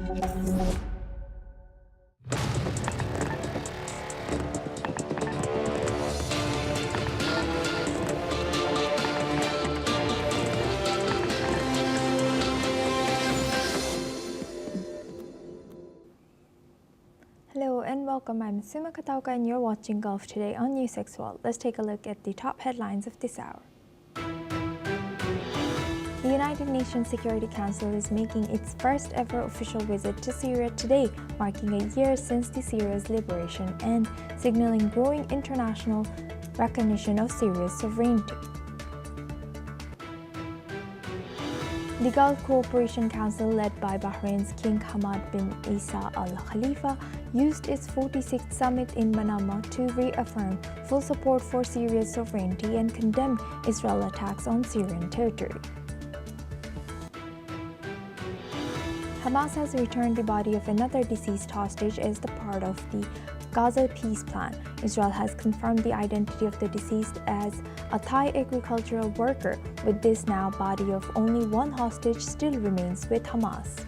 Hello and welcome. I'm Suma Katauka and you're watching Gulf Today on NewsX World. Let's take a look at the top headlines of this hour. The United Nations Security Council is making its first ever official visit to Syria today, marking a year since the Syria's liberation and signaling growing international recognition of Syria's sovereignty. The Gulf Cooperation Council, led by Bahrain's King Hamad bin Isa Al Khalifa, used its 46th summit in Manama to reaffirm full support for Syria's sovereignty and condemn Israel attacks on Syrian territory. Hamas has returned the body of another deceased hostage as the part of the Gaza peace plan. Israel has confirmed the identity of the deceased as a Thai agricultural worker. With this now, body of only one hostage still remains with Hamas.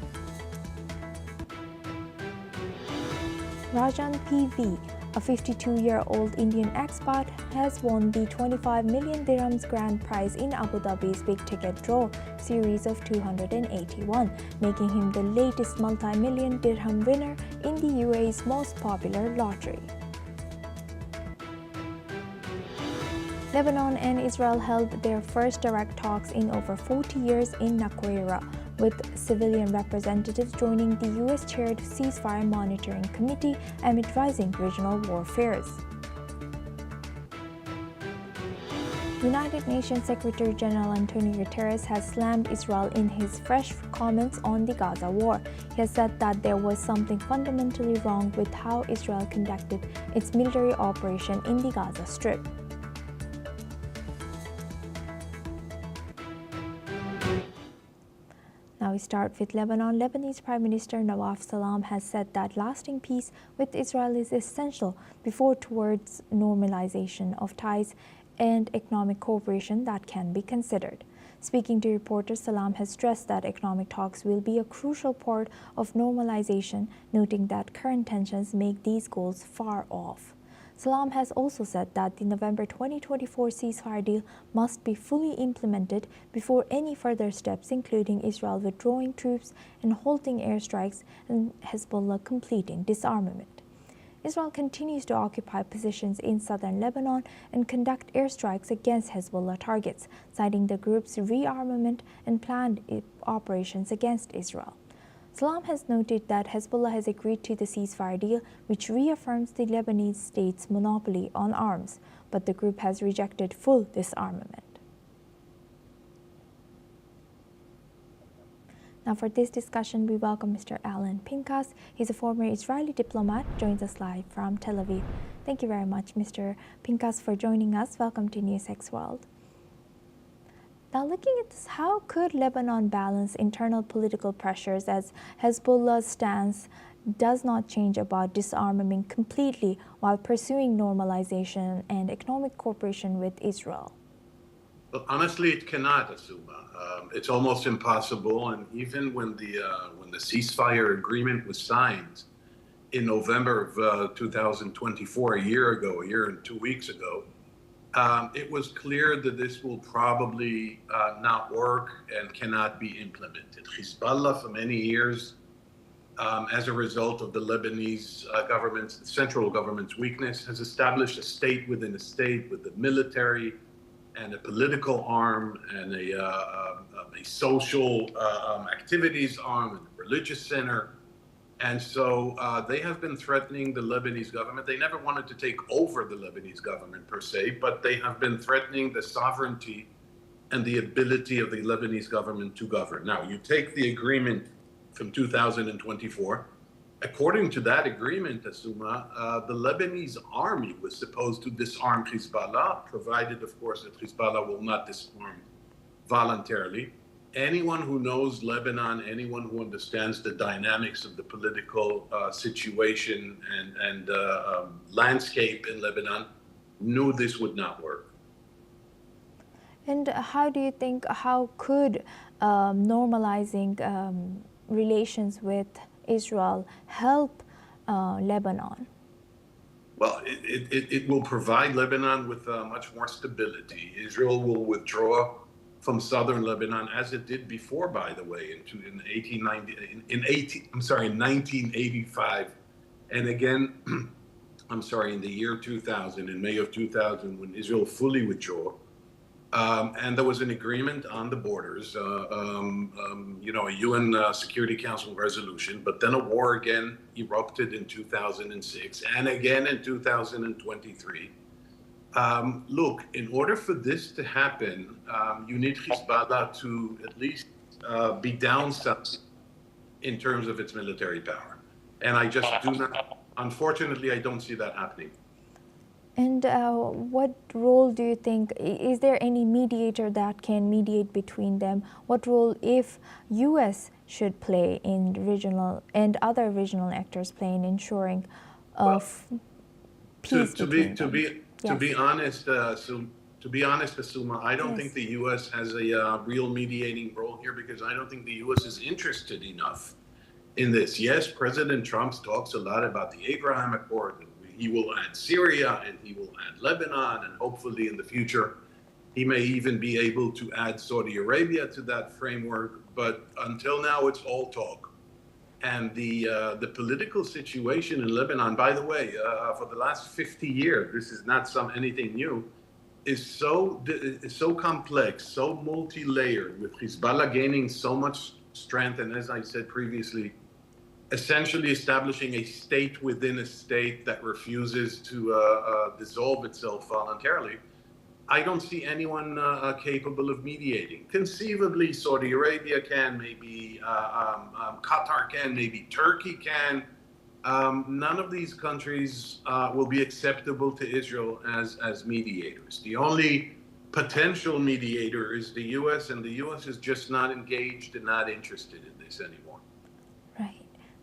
Rajan PV, a 52-year-old Indian expat, has won the 25 million dirhams grand prize in Abu Dhabi's big ticket draw series of 281, making him the latest multi-million dirham winner in the UAE's most popular lottery. Lebanon and Israel held their first direct talks in over 40 years in Naqoura, with civilian representatives joining the U.S.-chaired ceasefire monitoring committee amid rising regional warfares. United Nations Secretary-General Antonio Guterres has slammed Israel in his fresh comments on the Gaza war. He has said that there was something fundamentally wrong with how Israel conducted its military operation in the Gaza Strip. Now we start with Lebanon. Lebanese Prime Minister Nawaf Salam has said that lasting peace with Israel is essential before towards normalization of ties and economic cooperation that can be considered. Speaking to reporters, Salam has stressed that economic talks will be a crucial part of normalization, noting that current tensions make these goals far off. Salam has also said that the November 2024 ceasefire deal must be fully implemented before any further steps, including Israel withdrawing troops and halting airstrikes and Hezbollah completing disarmament. Israel continues to occupy positions in southern Lebanon and conduct airstrikes against Hezbollah targets, citing the group's rearmament and planned operations against Israel. Salam has noted that Hezbollah has agreed to the ceasefire deal, which reaffirms the Lebanese state's monopoly on arms, but the group has rejected full disarmament. Now for this discussion, we welcome Mr. Alan Pinkas. He's a former Israeli diplomat, joins us live from Tel Aviv. Thank you very much, Mr. Pinkas, for joining us. Welcome to NewsX World. Now looking at this, how could Lebanon balance internal political pressures as Hezbollah's stance does not change about disarmament completely while pursuing normalization and economic cooperation with Israel? Well, honestly, it cannot, Asuma. It's almost impossible. And even when the ceasefire agreement was signed in November of 2024, a year and 2 weeks ago, it was clear that this will probably not work and cannot be implemented. Hezbollah, for many years, as a result of the Lebanese government's, the central government's weakness, has established a state within a state with the military and a political arm and a social activities arm and a religious center. And so they have been threatening the Lebanese government. They never wanted to take over the Lebanese government per se, but they have been threatening the sovereignty and the ability of the Lebanese government to govern. Now, you take the agreement from 2024. According to that agreement, Asuma, the Lebanese army was supposed to disarm Hezbollah, provided, of course, that Hezbollah will not disarm voluntarily. Anyone who knows Lebanon, anyone who understands the dynamics of the political situation and landscape in Lebanon knew this would not work. And how do you think, how could normalizing relations with Israel help Lebanon? Well, it will provide Lebanon with much more stability. Israel will withdraw from southern Lebanon, as it did before, by the way, in 1985, and again, in the year 2000, in May of 2000, when Israel fully withdrew. And there was an agreement on the borders, a UN Security Council resolution, but then a war again erupted in 2006 and again in 2023. Look, in order for this to happen, you need Hezbollah to at least be downsized in terms of its military power. And I just do not, unfortunately, I don't see that happening. And what role do you think, is there any mediator that can mediate between them? What role, if U.S. should play in regional and other regional actors play in ensuring of peace between them? To be honest, Asuma, I don't think the U.S. has a real mediating role here, because I don't think the U.S. is interested enough in this. Yes, President Trump talks a lot about the Abraham Accord. He will add Syria and he will add Lebanon, and hopefully in the future he may even be able to add Saudi Arabia to that framework. But until now, it's all talk. And the political situation in Lebanon, by the way, for the last 50 years, this is not anything new, is so complex, so multi-layered, with Hezbollah gaining so much strength, and as I said previously, essentially establishing a state within a state that refuses to dissolve itself voluntarily. I don't see anyone capable of mediating. Conceivably, Saudi Arabia can, maybe Qatar can, maybe Turkey can. None of these countries will be acceptable to Israel as mediators. The only potential mediator is the U.S., and the U.S. is just not engaged and not interested in this anymore. Right.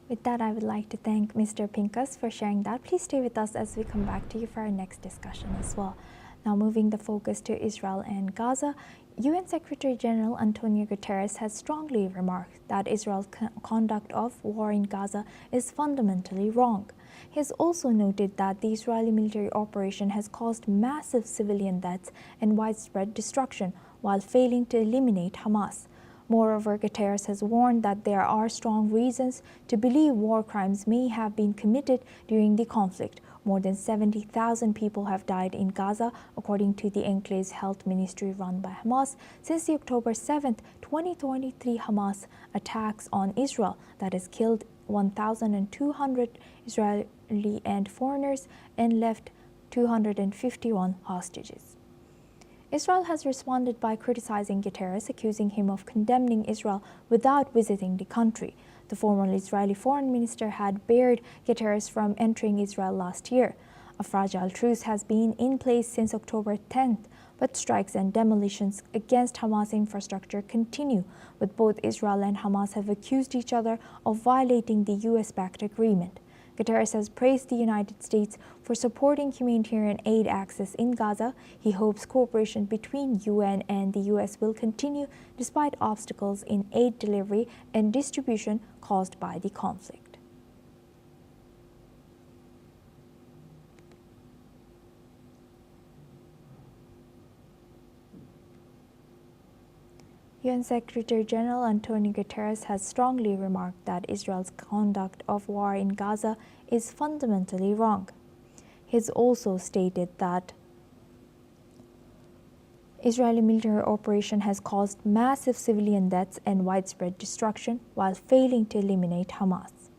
With that, I would like to thank Mr. Pinkas for sharing that. Please stay with us as we come back to you for our next discussion as well. Now, moving the focus to Israel and Gaza, UN Secretary-General Antonio Guterres has strongly remarked that Israel's conduct of war in Gaza is fundamentally wrong. He has also noted that the Israeli military operation has caused massive civilian deaths and widespread destruction while failing to eliminate Hamas. Moreover, Guterres has warned that there are strong reasons to believe war crimes may have been committed during the conflict. More than 70,000 people have died in Gaza, according to the enclave's health ministry run by Hamas, since the October 7, 2023 Hamas attacks on Israel that has killed 1,200 Israeli and foreigners and left 251 hostages. Israel has responded by criticizing Guterres, accusing him of condemning Israel without visiting the country. The former Israeli foreign minister had barred Guterres from entering Israel last year. A fragile truce has been in place since October 10th, but strikes and demolitions against Hamas infrastructure continue, with both Israel and Hamas have accused each other of violating the US-backed agreement. Guterres has praised the United States for supporting humanitarian aid access in Gaza. He hopes cooperation between UN and the US will continue despite obstacles in aid delivery and distribution caused by the conflict. UN Secretary-General Antonio Guterres has strongly remarked that Israel's conduct of war in Gaza is fundamentally wrong. He has also stated that Israeli military operation has caused massive civilian deaths and widespread destruction while failing to eliminate Hamas.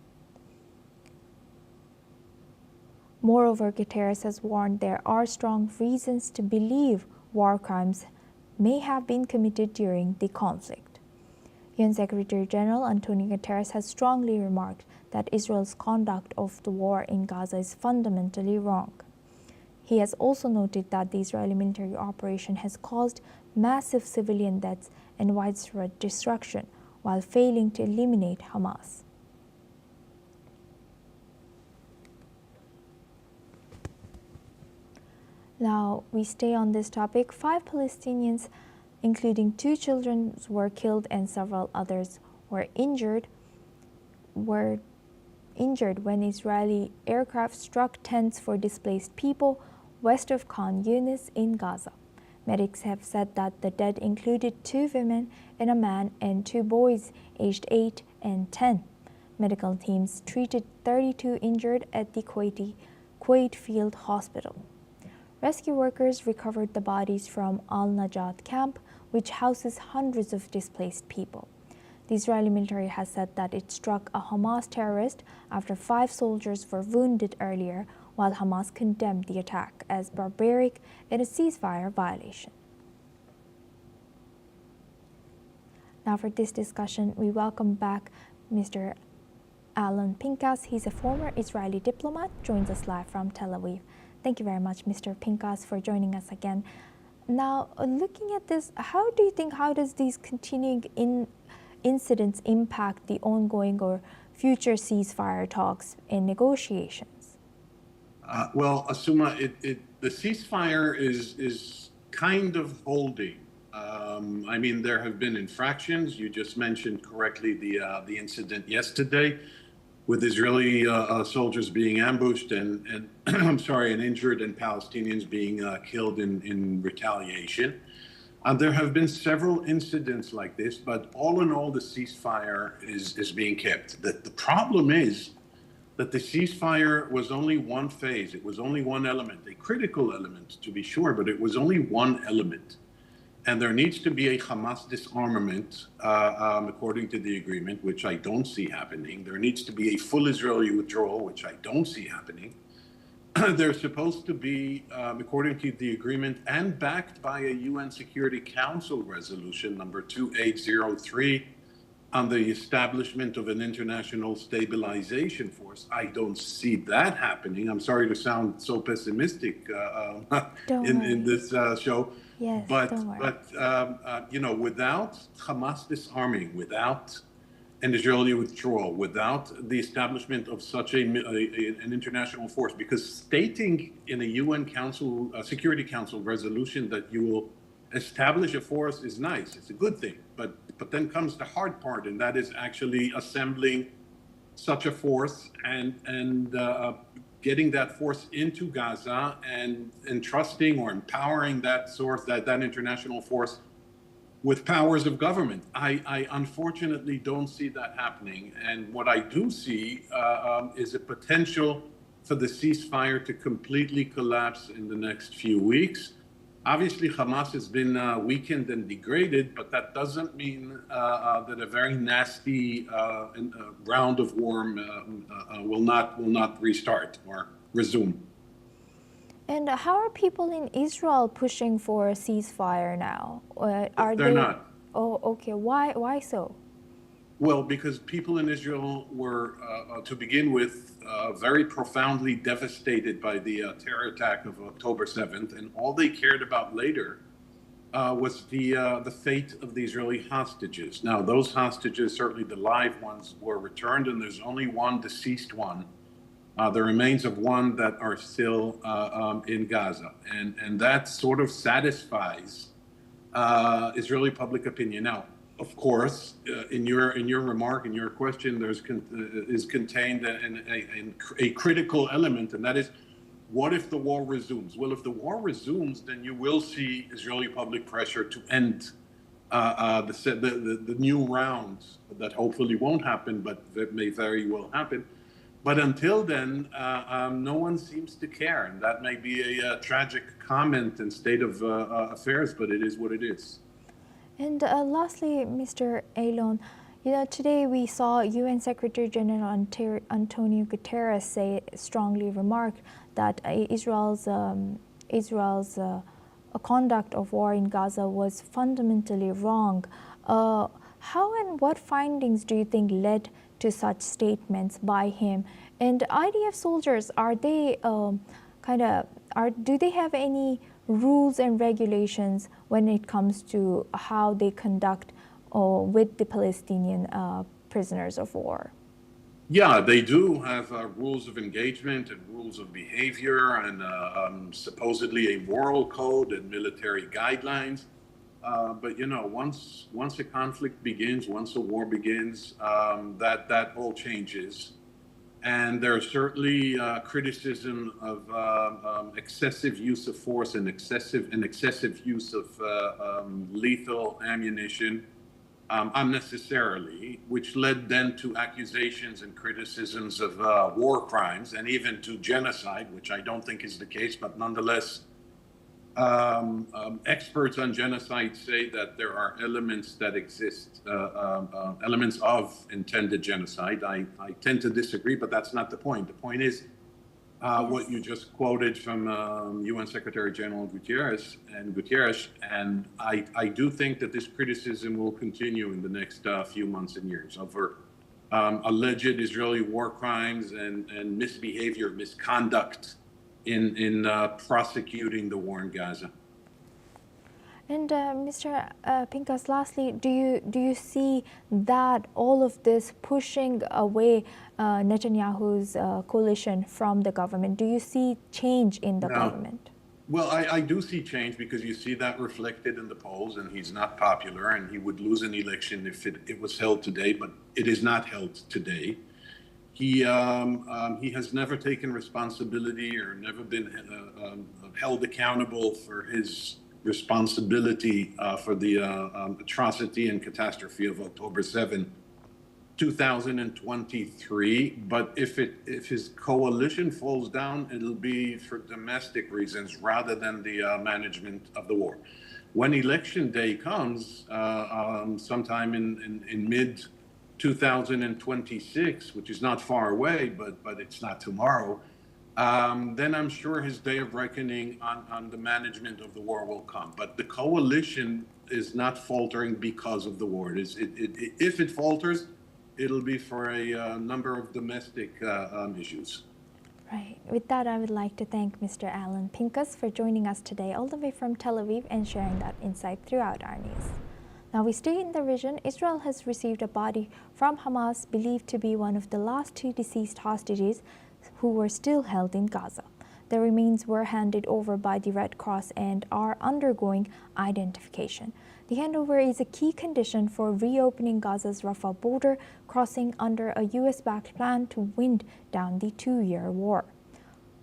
Moreover, Guterres has warned there are strong reasons to believe war crimes may have been committed during the conflict. UN Secretary-General Antonio Guterres has strongly remarked that Israel's conduct of the war in Gaza is fundamentally wrong. He has also noted that the Israeli military operation has caused massive civilian deaths and widespread destruction while failing to eliminate Hamas. Now, we stay on this topic. 5 Palestinians, including 2 children, were killed and several others were injured injured when Israeli aircraft struck tents for displaced people west of Khan Younis in Gaza. Medics have said that the dead included 2 women and a man and 2 boys aged 8 and 10. Medical teams treated 32 injured at the Kuwait Field Hospital. Rescue workers recovered the bodies from Al-Najat camp, which houses hundreds of displaced people. The Israeli military has said that it struck a Hamas terrorist after 5 soldiers were wounded earlier, while Hamas condemned the attack as barbaric and a ceasefire violation. Now for this discussion, we welcome back Mr. Alon Pinkas. He's a former Israeli diplomat, joins us live from Tel Aviv. Thank you very much, Mr. Pinkas, for joining us again. Now, looking at this, how does these continuing incidents impact the ongoing or future ceasefire talks and negotiations? Well, Asuma, the ceasefire is kind of holding. I mean, there have been infractions. You just mentioned correctly the incident yesterday with Israeli soldiers being ambushed and I'm sorry, and injured, and Palestinians being killed in retaliation. There have been several incidents like this, but all in all, the ceasefire is being kept. The problem is that the ceasefire was only one phase. It was only one element, a critical element to be sure, but it was only one element. And there needs to be a Hamas disarmament, according to the agreement, which I don't see happening. There needs to be a full Israeli withdrawal, which I don't see happening. There's supposed to be, according to the agreement and backed by a UN Security Council resolution number 2803 on the establishment of an international stabilization force. I don't see that happening. I'm sorry to sound so pessimistic in this show. Yes, but you know, without Hamas disarming, without an Israeli withdrawal, without the establishment of such an international force, because stating in a UN Council, Security Council resolution that you will establish a force is nice, it's a good thing, but then comes the hard part, and that is actually assembling such a force and getting that force into Gaza and entrusting or empowering that source, that international force, with powers of government. I unfortunately don't see that happening. And what I do see is a potential for the ceasefire to completely collapse in the next few weeks. Obviously, Hamas has been weakened and degraded, but that doesn't mean that a very nasty round of war will not restart or resume. And how are people in Israel pushing for a ceasefire now? They're not. Oh, okay. Why so? Well, because people in Israel were, to begin with, very profoundly devastated by the terror attack of October 7th, and all they cared about later was the fate of the Israeli hostages. Now, those hostages, certainly the live ones, were returned, and there's only one deceased one, the remains of one that are still in Gaza, and that sort of satisfies Israeli public opinion. Now, of course, in your remark, in your question, is contained a critical element, and that is, what if the war resumes? Well, if the war resumes, then you will see Israeli public pressure to end the new round that hopefully won't happen, but that may very well happen. But until then, no one seems to care, and that may be a tragic comment and state of affairs, but it is what it is. And lastly, Mr. Alon, today we saw UN Secretary-General Antonio Guterres strongly remark that Israel's conduct of war in Gaza was fundamentally wrong. How and what findings do you think led to such statements by him? And IDF soldiers, do they have any rules and regulations when it comes to how they conduct with the Palestinian prisoners of war? Yeah, they do have rules of engagement and rules of behavior and supposedly a moral code and military guidelines. But once a conflict begins, once a war begins, that all changes. And there's certainly criticism of excessive use of force and excessive use of lethal ammunition unnecessarily, which led then to accusations and criticisms of war crimes and even to genocide, which I don't think is the case, but nonetheless, experts on genocide say that there are elements that exist, elements of intended genocide. I tend to disagree, but that's not the point. The point is what you just quoted from UN Secretary-General Guterres, and I do think that this criticism will continue in the next few months and years over alleged Israeli war crimes and misbehavior, misconduct in prosecuting the war in Gaza. And Mr. Pinkas, lastly, do you see that all of this pushing away Netanyahu's coalition from the government? Do you see change in the government? Well, I do see change because you see that reflected in the polls, and he's not popular, and he would lose an election if it was held today, but it is not held today. He has never taken responsibility or never been held accountable for his responsibility for the atrocity and catastrophe of October 7, 2023. But if his coalition falls down, it'll be for domestic reasons rather than the management of the war. When election day comes, sometime in mid 2026, which is not far away, but it's not tomorrow, then I'm sure his day of reckoning on the management of the war will come. But the coalition is not faltering because of the war. If it falters, it'll be for a number of domestic issues. Right. With that, I would like to thank Mr. Alan Pinkas for joining us today all the way from Tel Aviv and sharing that insight throughout our news. Now we stay in the region. Israel has received a body from Hamas believed to be one of the last two deceased hostages who were still held in Gaza. The remains were handed over by the Red Cross and are undergoing identification. The handover is a key condition for reopening Gaza's Rafah border crossing under a U.S.-backed plan to wind down the two-year war.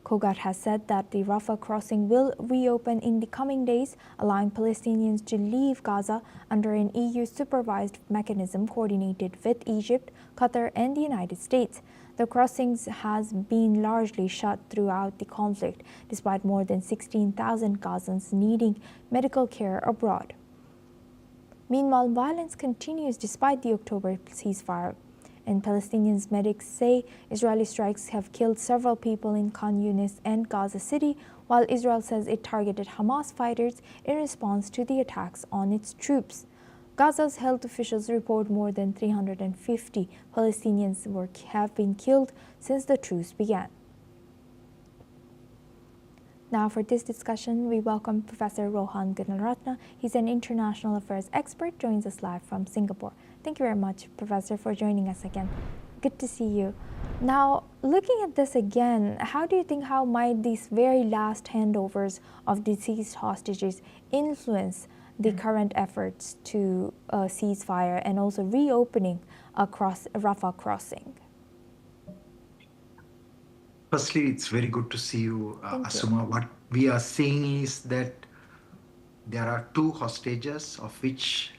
Kogat has said that the Rafah crossing will reopen in the coming days, allowing Palestinians to leave Gaza under an EU-supervised mechanism coordinated with Egypt, Qatar, and the United States. The crossings has been largely shut throughout the conflict, despite more than 16,000 Gazans needing medical care abroad. Meanwhile, violence continues despite the October ceasefire, and Palestinian medics say Israeli strikes have killed several people in Khan Younis and Gaza City, while Israel says it targeted Hamas fighters in response to the attacks on its troops. Gaza's health officials report more than 350 Palestinians have been killed since the truce began. Now for this discussion, we welcome Professor Rohan Gunaratne. He's an international affairs expert, joins us live from Singapore. Thank you very much, Professor, for joining us again. Good to see you. Now, looking at this again, how do you think how might these very last handovers of deceased hostages influence the current efforts to ceasefire and also reopening across Rafah crossing? Firstly, it's very good to see you, Asuma. What we are seeing is that there are two hostages, of which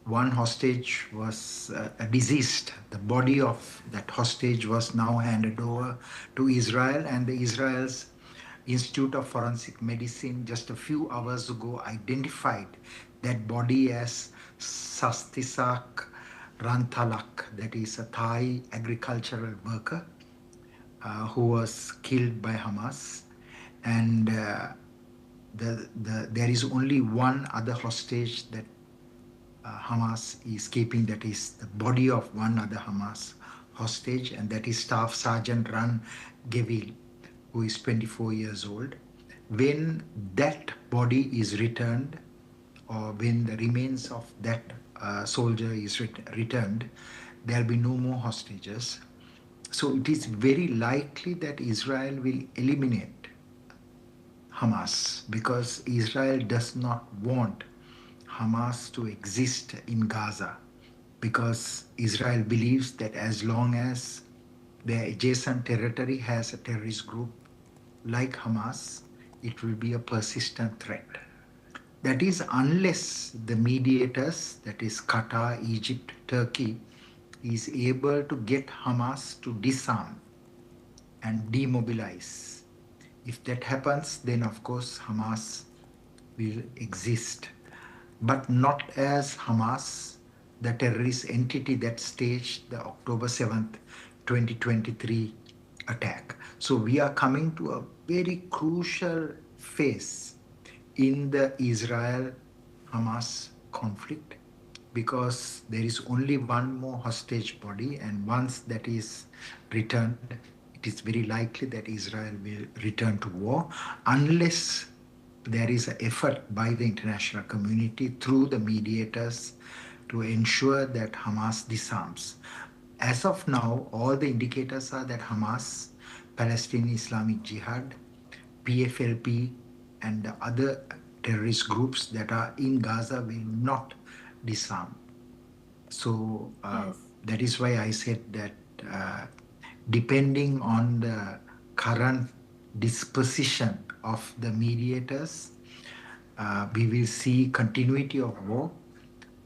one hostage was deceased. The body of that hostage was now handed over to Israel, and the Israel's Institute of Forensic Medicine just a few hours ago identified that body as Sastisak Rantalak, that is a Thai agricultural worker who was killed by Hamas. And there is only one other hostage that Hamas is keeping, that is the body of one other Hamas hostage, and that is Staff Sergeant Ran Gevil, who is 24 years old. When that body is returned, or when the remains of that soldier is returned, there will be no more hostages. So it is very likely that Israel will eliminate Hamas, because Israel does not want Hamas to exist in Gaza, because Israel believes that as long as the adjacent territory has a terrorist group like Hamas, it will be a persistent threat. That is, unless the mediators, that is Qatar, Egypt, Turkey, is able to get Hamas to disarm and demobilize. If that happens, then of course Hamas will exist, but not as Hamas, the terrorist entity that staged the October 7th, 2023 attack. So we are coming to a very crucial phase in the Israel-Hamas conflict, because there is only one more hostage body, and once that is returned, it is very likely that Israel will return to war, unless there is an effort by the international community through the mediators to ensure that Hamas disarms. As of now, all the indicators are that Hamas, Palestinian Islamic Jihad, PFLP, and the other terrorist groups that are in Gaza will not disarm. So that is why I said that depending on the current disposition of the mediators, we will see continuity of war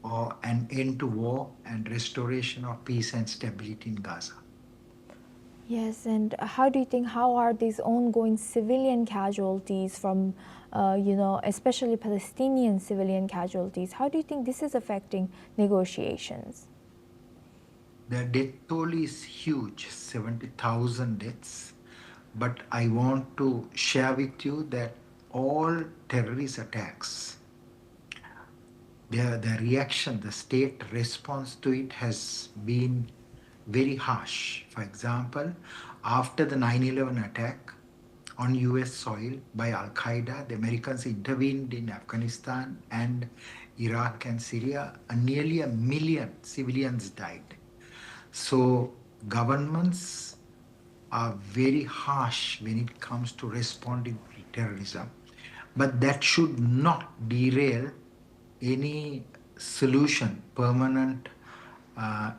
or an end to war and restoration of peace and stability in Gaza. Yes, and how do you think, how are these ongoing civilian casualties from, especially Palestinian civilian casualties, how do you think this is affecting negotiations? The death toll is huge, 70,000 deaths. But I want to share with you that all terrorist attacks, the reaction, the state response to it has been very harsh. For example, after the 9/11 attack on US soil by Al-Qaeda, the Americans intervened in Afghanistan and Iraq and Syria, and nearly 1 million civilians died. So governments are very harsh when it comes to responding to terrorism. But that should not derail any solution, permanent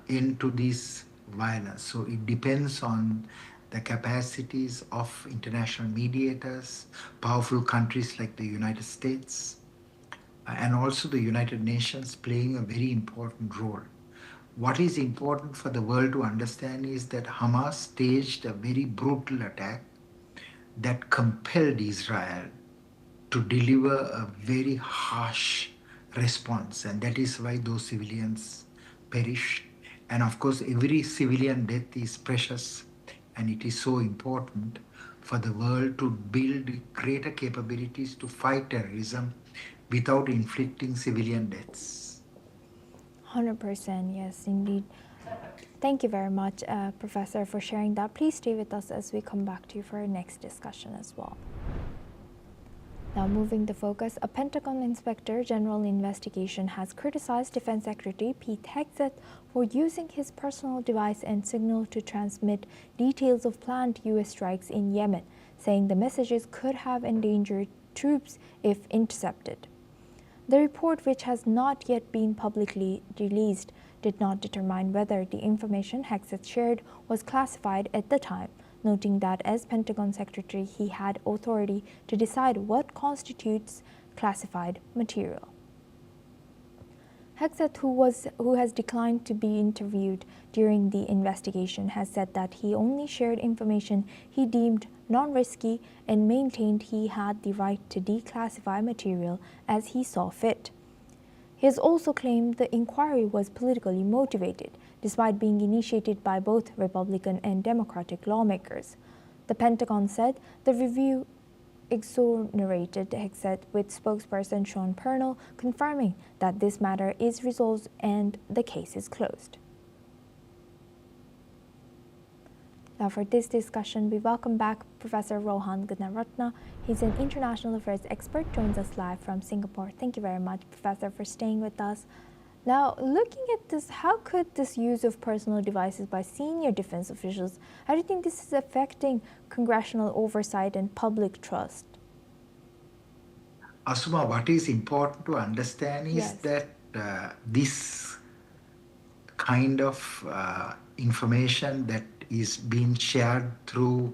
end to this violence. So it depends on the capacities of international mediators, powerful countries like the United States, and also the United Nations playing a very important role. What is important for the world to understand is that Hamas staged a very brutal attack that compelled Israel to deliver a very harsh response, and that is why those civilians perished. And of course, every civilian death is precious, and it is so important for the world to build greater capabilities to fight terrorism without inflicting civilian deaths. 100%, yes, indeed. Thank you very much, Professor, for sharing that. Please stay with us as we come back to you for our next discussion as well. Now, moving the focus, a Pentagon Inspector General investigation has criticized Defense Secretary Pete Hegseth for using his personal device and signal to transmit details of planned U.S. strikes in Yemen, saying the messages could have endangered troops if intercepted. The report, which has not yet been publicly released, did not determine whether the information Hegseth shared was classified at the time, noting that as Pentagon Secretary, he had authority to decide what constitutes classified material. Hegseth, who has declined to be interviewed during the investigation, has said that he only shared information he deemed non-risky and maintained he had the right to declassify material as he saw fit. He has also claimed the inquiry was politically motivated, despite being initiated by both Republican and Democratic lawmakers. The Pentagon said the review exonerated Hegseth, with spokesperson Sean Purnell confirming that this matter is resolved and the case is closed. Now, for this discussion, we welcome back Professor Rohan Gunaratna. He's an international affairs expert, joins us live from Singapore. Thank you very much, Professor, for staying with us. Now, looking at this, how could this use of personal devices by senior defense officials, how do you think this is affecting congressional oversight and public trust? Asuma, what is important to understand is that this kind of information that is being shared through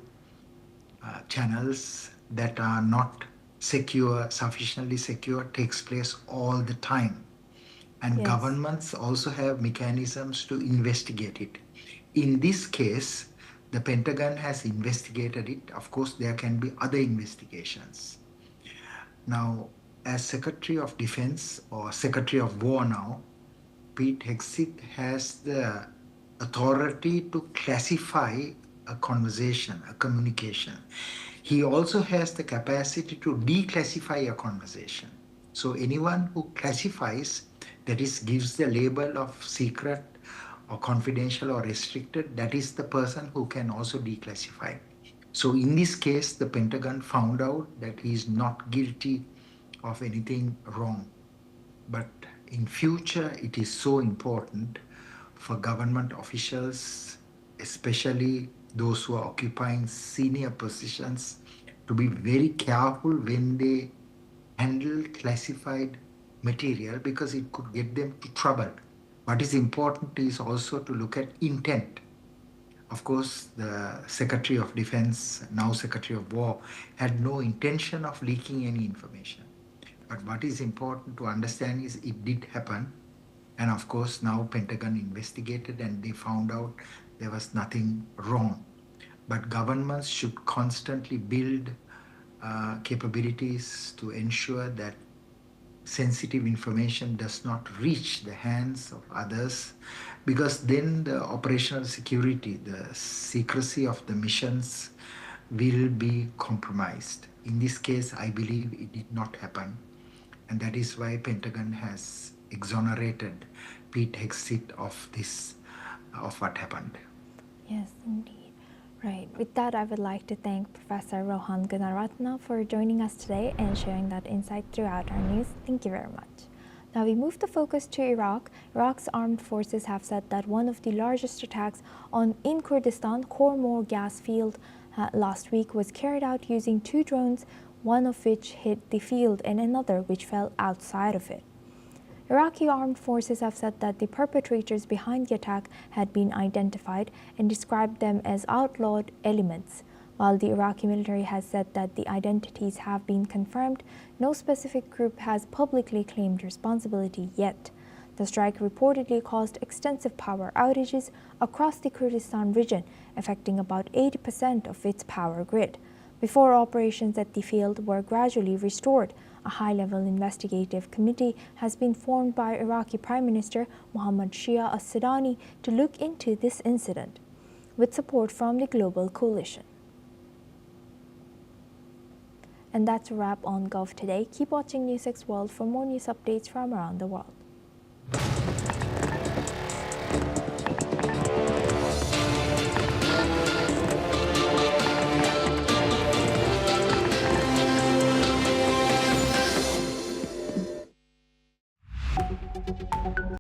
channels that are not secure, sufficiently secure, takes place all the time. And governments also have mechanisms to investigate it. In this case, the Pentagon has investigated it. Of course, there can be other investigations. Now, as Secretary of Defense or Secretary of War now, Pete Hegseth has the authority to classify a conversation, a communication. He also has the capacity to declassify a conversation. So anyone who classifies, that is, gives the label of secret or confidential or restricted, that is the person who can also declassify. So in this case, the Pentagon found out that he is not guilty of anything wrong. But in future, it is so important for government officials, especially those who are occupying senior positions, to be very careful when they handle classified material, because it could get them to trouble. What is important is also to look at intent. Of course, the Secretary of Defense, now Secretary of War, had no intention of leaking any information. But what is important to understand is it did happen. And of course, now Pentagon investigated and they found out there was nothing wrong. But governments should constantly build capabilities to ensure that sensitive information does not reach the hands of others, because then the operational security, the secrecy of the missions will be compromised. In this case, I believe it did not happen. And that is why Pentagon has exonerated Pete Hegseth of what happened. Yes, indeed. Right. With that, I would like to thank Professor Rohan Gunaratna for joining us today and sharing that insight throughout our news. Thank you very much. Now we move the focus to Iraq. Iraq's armed forces have said that one of the largest attacks in Kurdistan, Khormor gas field, last week was carried out using 2 drones, one of which hit the field and another which fell outside of it. Iraqi armed forces have said that the perpetrators behind the attack had been identified and described them as outlawed elements. While the Iraqi military has said that the identities have been confirmed, no specific group has publicly claimed responsibility yet. The strike reportedly caused extensive power outages across the Kurdistan region, affecting about 80% of its power grid. Before operations at the field were gradually restored, a high-level investigative committee has been formed by Iraqi Prime Minister Mohammad Shia al-Sudani to look into this incident, with support from the global coalition. And that's a wrap on Gulf Today. Keep watching NewsX World for more news updates from around the world.